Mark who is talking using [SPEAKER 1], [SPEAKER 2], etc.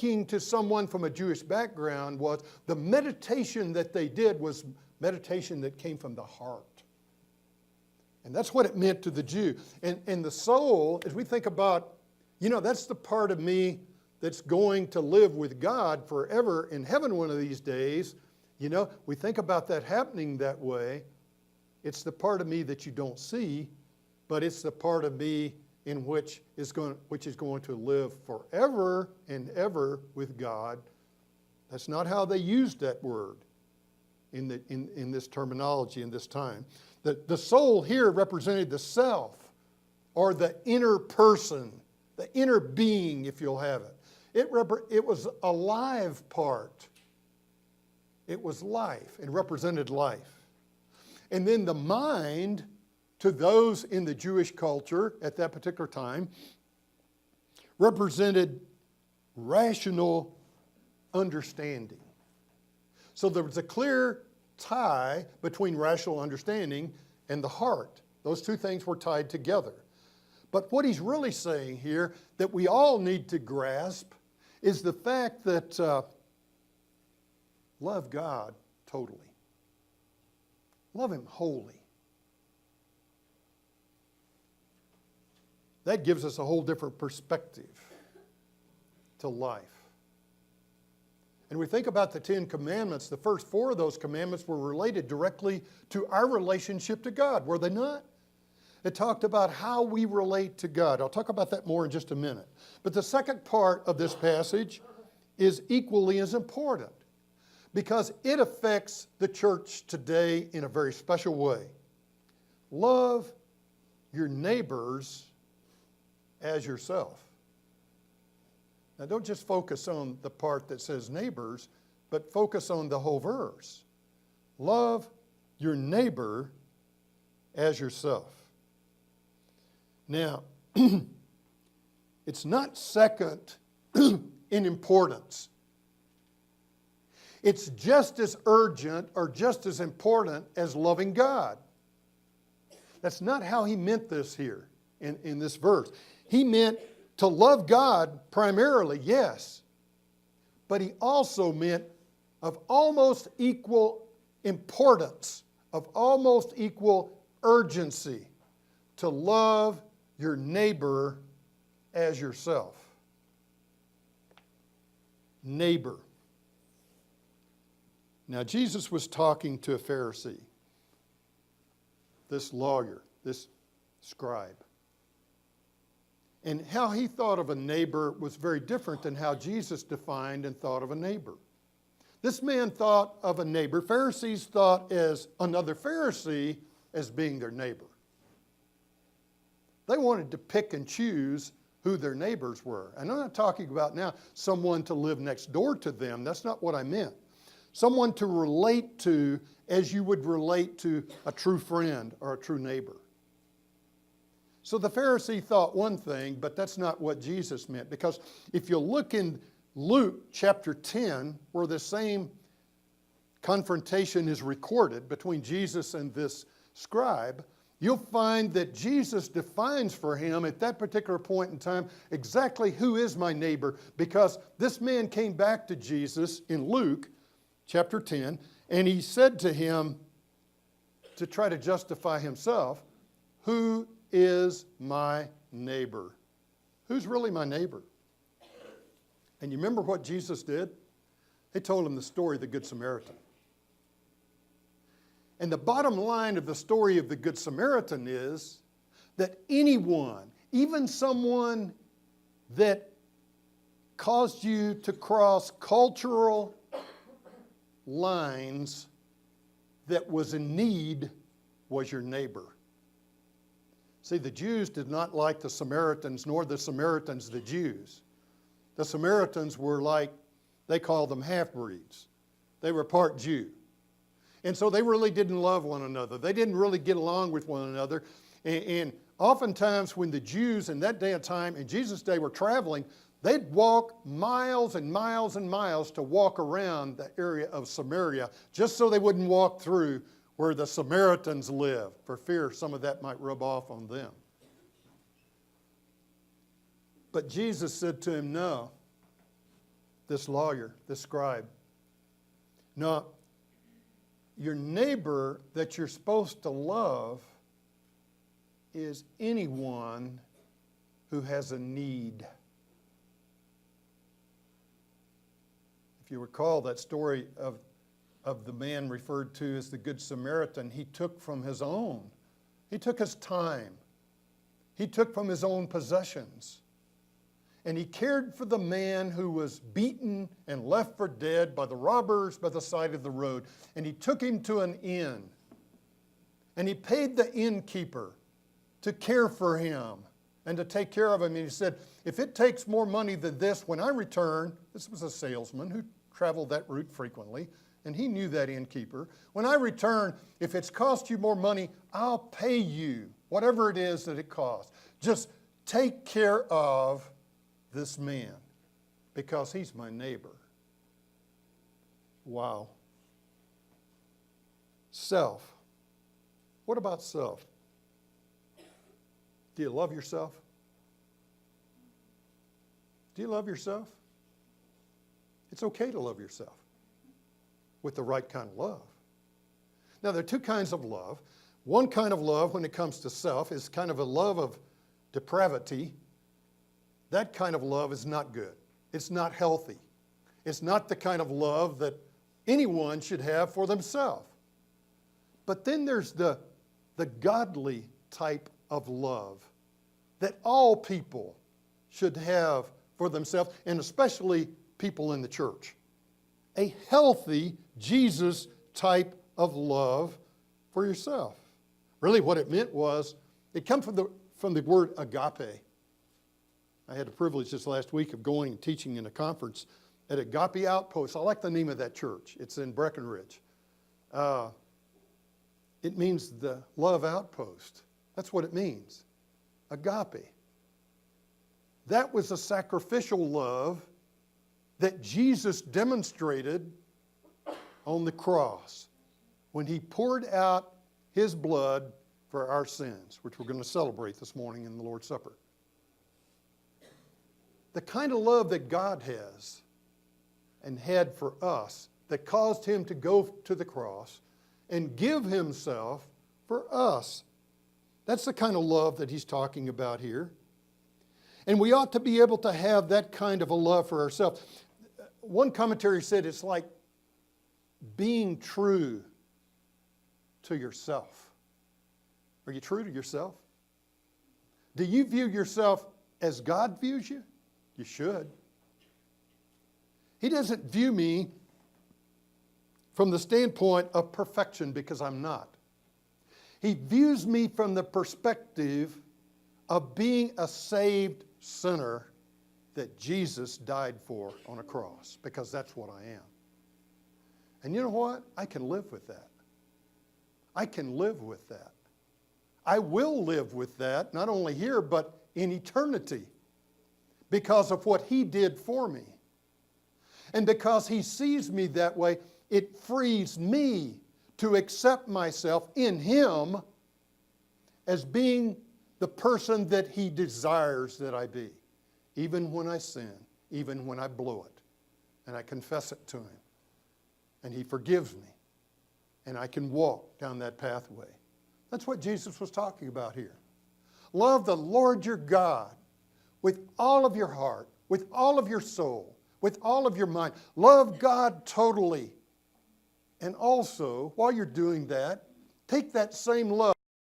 [SPEAKER 1] speaking to someone from a Jewish background was the meditation that they did was meditation that came from the heart. And that's what it meant to the Jew. And the soul, as we think about, that's the part of me that's going to live with God forever in heaven one of these days. We think about that happening that way. It's the part of me that you don't see, but it's the part of me in which is going to live forever and ever with God. That's not how they used that word in this terminology in this time. The soul here represented the self, or the inner person, the inner being, if you'll have it. It was a live part. It was life. It represented life. And then the mind, to those in the Jewish culture at that particular time, represented rational understanding. So there was a clear tie between rational understanding and the heart. Those two things were tied together. But what he's really saying here that we all need to grasp is the fact that love God totally. Love Him wholly. That gives us a whole different perspective to life. And we think about the 10 Commandments. The first 4 of those commandments were related directly to our relationship to God, were they not? It talked about how we relate to God. I'll talk about that more in just a minute. But the second part of this passage is equally as important because it affects the church today in a very special way. Love your neighbors as yourself. Now, don't just focus on the part that says neighbors, but focus on the whole verse. Love your neighbor as yourself. Now, it's not second in importance. It's just as urgent or just as important as loving God. That's not how he meant this here in this verse. He meant to love God primarily, yes, but he also meant of almost equal importance, of almost equal urgency, to love your neighbor as yourself. Neighbor. Now, Jesus was talking to a Pharisee, this lawyer, this scribe. And how he thought of a neighbor was very different than how Jesus defined and thought of a neighbor. This man thought of a neighbor. Pharisees thought as another Pharisee as being their neighbor. They wanted to pick and choose who their neighbors were. And I'm not talking about now someone to live next door to them. That's not what I meant. Someone to relate to as you would relate to a true friend or a true neighbor. So the Pharisee thought one thing, but that's not what Jesus meant. Because if you look in Luke chapter 10, where the same confrontation is recorded between Jesus and this scribe, you'll find that Jesus defines for him at that particular point in time exactly who is my neighbor. Because this man came back to Jesus in Luke chapter 10, and he said to him, to try to justify himself, who is my neighbor? Who's really my neighbor? And you remember what Jesus did? He told him the story of the Good Samaritan. And the bottom line of the story of the Good Samaritan is that anyone, even someone that caused you to cross cultural lines that was in need, was your neighbor. See, the Jews did not like the Samaritans, nor the Samaritans the Jews. The Samaritans were like, they called them half-breeds. They were part Jew. And so they really didn't love one another. They didn't really get along with one another. And oftentimes when the Jews in that day and time, in Jesus' day, were traveling, they'd walk miles and miles and miles to walk around the area of Samaria, just so they wouldn't walk through where the Samaritans lived, for fear some of that might rub off on them. But Jesus said to him, no, this lawyer, this scribe. Now, your neighbor that you're supposed to love is anyone who has a need. If you recall that story of the man referred to as the Good Samaritan, he took from his own. He took his time. He took from his own possessions. And he cared for the man who was beaten and left for dead by the robbers by the side of the road. And he took him to an inn. And he paid the innkeeper to care for him and to take care of him. And he said, if it takes more money than this, when I return, this was a salesman who traveled that route frequently, and he knew that innkeeper. When I return, if it's cost you more money, I'll pay you whatever it is that it costs. Just take care of this man because he's my neighbor. Wow. Self. What about self? Do you love yourself? Do you love yourself? It's okay to love yourself with the right kind of love. Now, there are two kinds of love. One kind of love, when it comes to self, is kind of a love of depravity. That kind of love is not good. It's not healthy. It's not the kind of love that anyone should have for themselves. But then there's the godly type of love that all people should have for themselves, and especially people in the church. A healthy Jesus type of love for yourself. Really what it meant was, it comes from the word agape. I had the privilege this last week of going and teaching in a conference at Agape Outpost. I like the name of that church. It's in Breckenridge. It means the love outpost. That's what it means. Agape. That was a sacrificial love that Jesus demonstrated on the cross when he poured out his blood for our sins, which we're going to celebrate this morning in the Lord's Supper. The kind of love that God has and had for us that caused him to go to the cross and give himself for us. That's the kind of love that he's talking about here. And we ought to be able to have that kind of a love for ourselves. One commentary said it's like being true to yourself. Are you true to yourself? Do you view yourself as God views you? You should. He doesn't view me from the standpoint of perfection because I'm not. He views me from the perspective of being a saved sinner that Jesus died for on a cross, because that's what I am. And you know what? I can live with that. I can live with that. I will live with that, not only here, but in eternity, because of what he did for me. And because he sees me that way, it frees me to accept myself in him as being the person that he desires that I be, even when I sin, even when I blow it, and I confess it to him, and he forgives me, and I can walk down that pathway. That's what Jesus was talking about here. Love the Lord your God with all of your heart, with all of your soul, with all of your mind. Love God totally. And also, while you're doing that, take that same love